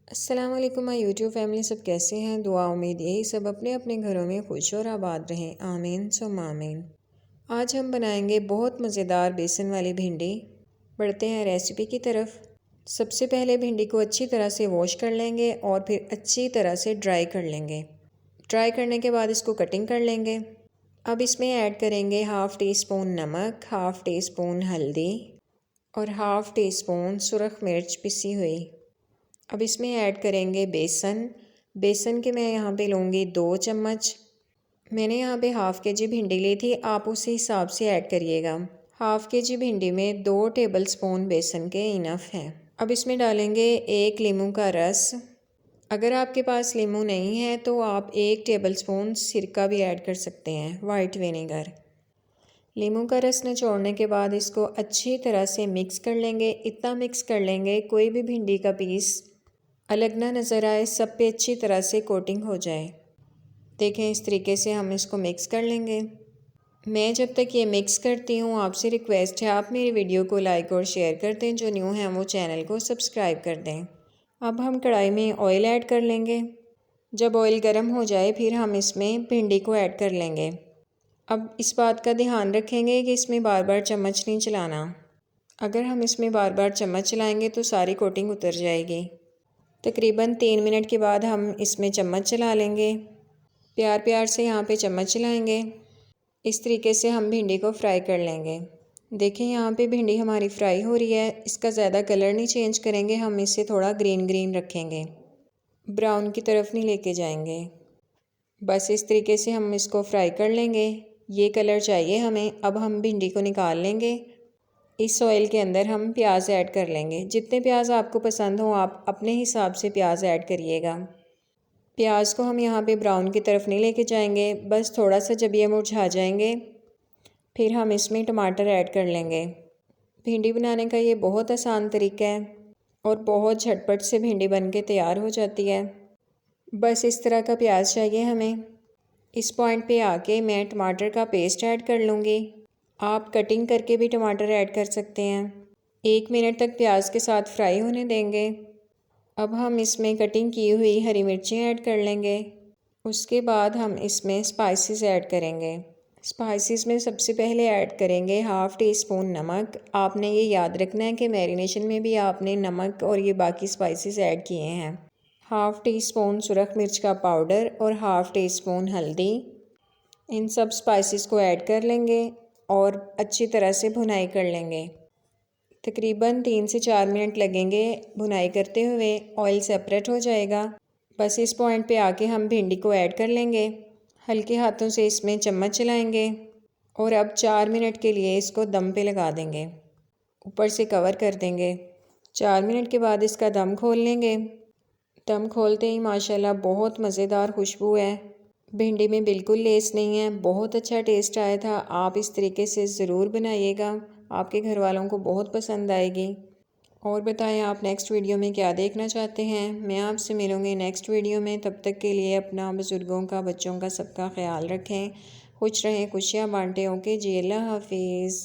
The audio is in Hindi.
अस्सलाम वालेकुम माय यूट्यूब फैमिली, सब कैसे हैं। दुआ उम्मीद यही सब अपने अपने घरों में खुश और आबाद रहें, आमीन सुम्मा आमीन। आज हम बनाएंगे बहुत मज़ेदार बेसन वाली भिंडी। बढ़ते हैं रेसिपी की तरफ। सबसे पहले भिंडी को अच्छी तरह से वॉश कर लेंगे और फिर अच्छी तरह से ड्राई कर लेंगे। ड्राई करने के बाद इसको कटिंग कर लेंगे। अब इसमें ऐड करेंगे हाफ़ टी स्पून नमक, हाफ़ टी स्पून हल्दी और हाफ़ टी स्पून सुरख मिर्च पिसी हुई। अब इसमें ऐड करेंगे बेसन। बेसन के मैं यहाँ पे लूँगी 2 चम्मच। मैंने यहाँ पे हाफ़ के जी भिंडी ली थी, आप उसी हिसाब से ऐड करिएगा। हाफ़ के जी भिंडी में 2 टेबल स्पून बेसन के इनफ हैं। अब इसमें डालेंगे 1 लीमू का रस। अगर आपके पास लीमू नहीं है तो आप 1 टेबल स्पून सिरका भी ऐड कर सकते हैं, वाइट विनेगर। लीमू का रस निचोड़ने के बाद इसको अच्छी तरह से मिक्स कर लेंगे। इतना मिक्स कर लेंगे कोई भी भिंडी का पीस अलग ना नज़र आए, सब पे अच्छी तरह से कोटिंग हो जाए। देखें, इस तरीके से हम इसको मिक्स कर लेंगे। मैं जब तक ये मिक्स करती हूँ आपसे रिक्वेस्ट है आप मेरी वीडियो को लाइक और शेयर कर दें, जो न्यू हैं वो चैनल को सब्सक्राइब कर दें। अब हम कढ़ाई में ऑयल ऐड कर लेंगे। जब ऑयल गर्म हो जाए फिर हम इसमें भिंडी को ऐड कर लेंगे। अब इस बात का ध्यान रखेंगे कि इसमें बार बार चम्मच नहीं चलाना। अगर हम इसमें बार बार चम्मच चलाएंगे तो सारी कोटिंग उतर जाएगी। तकरीबन 3 मिनट के बाद हम इसमें चम्मच चला लेंगे। प्यार प्यार से यहाँ पे चम्मच चलाएंगे। इस तरीके से हम भिंडी को फ्राई कर लेंगे। देखें, यहाँ पे भिंडी हमारी फ्राई हो रही है। इसका ज़्यादा कलर नहीं चेंज करेंगे, हम इसे थोड़ा ग्रीन ग्रीन रखेंगे, ब्राउन की तरफ नहीं लेके जाएंगे। बस इस तरीके से हम इसको फ्राई कर लेंगे। ये कलर चाहिए हमें। अब हम भिंडी को निकाल लेंगे। इस ऑयल के अंदर हम प्याज ऐड कर लेंगे। जितने प्याज आपको पसंद हो आप अपने हिसाब से प्याज ऐड करिएगा। प्याज को हम यहाँ पे ब्राउन की तरफ नहीं लेके जाएंगे, बस थोड़ा सा जब ये मुरझा जाएंगे फिर हम इसमें टमाटर ऐड कर लेंगे। भिंडी बनाने का ये बहुत आसान तरीका है और बहुत झटपट से भिंडी बन के तैयार हो जाती है। बस इस तरह का प्याज चाहिए हमें। इस पॉइंट पे आके मैं टमाटर का पेस्ट ऐड कर लूँगी। आप कटिंग करके भी टमाटर ऐड कर सकते हैं। 1 मिनट तक प्याज के साथ फ्राई होने देंगे। अब हम इसमें कटिंग की हुई हरी मिर्चें ऐड कर लेंगे। उसके बाद हम इसमें स्पाइसेस ऐड करेंगे। स्पाइसेस में सबसे पहले ऐड करेंगे हाफ़ टी स्पून नमक। आपने ये याद रखना है कि मैरिनेशन में भी आपने नमक और ये बाकी स्पाइसेस ऐड किए हैं। हाफ़ टी स्पून सुरख मिर्च का पाउडर और हाफ़ टी स्पून हल्दी। इन सब स्पाइसेस को ऐड कर लेंगे और अच्छी तरह से भुनाई कर लेंगे। तकरीबन 3 से 4 मिनट लगेंगे भुनाई करते हुए, ऑयल सेपरेट हो जाएगा। बस इस पॉइंट पे आके हम भिंडी को ऐड कर लेंगे। हल्के हाथों से इसमें चम्मच चलाएंगे और अब 4 मिनट के लिए इसको दम पे लगा देंगे। ऊपर से कवर कर देंगे। 4 मिनट के बाद इसका दम खोल लेंगे। दम खोलते ही माशाल्लाह बहुत मज़ेदार खुशबू है। भिंडी में बिल्कुल लेस नहीं है, बहुत अच्छा टेस्ट आया था। आप इस तरीके से ज़रूर बनाइएगा, आपके घर वालों को बहुत पसंद आएगी। और बताएं आप नेक्स्ट वीडियो में क्या देखना चाहते हैं। मैं आपसे मिलूँगी नेक्स्ट वीडियो में। तब तक के लिए अपना, बुज़ुर्गों का, बच्चों का, सबका ख्याल रखें। खुश रहें, खुशियाँ बांटें। ओके जी, अल्लाह हाफिज़।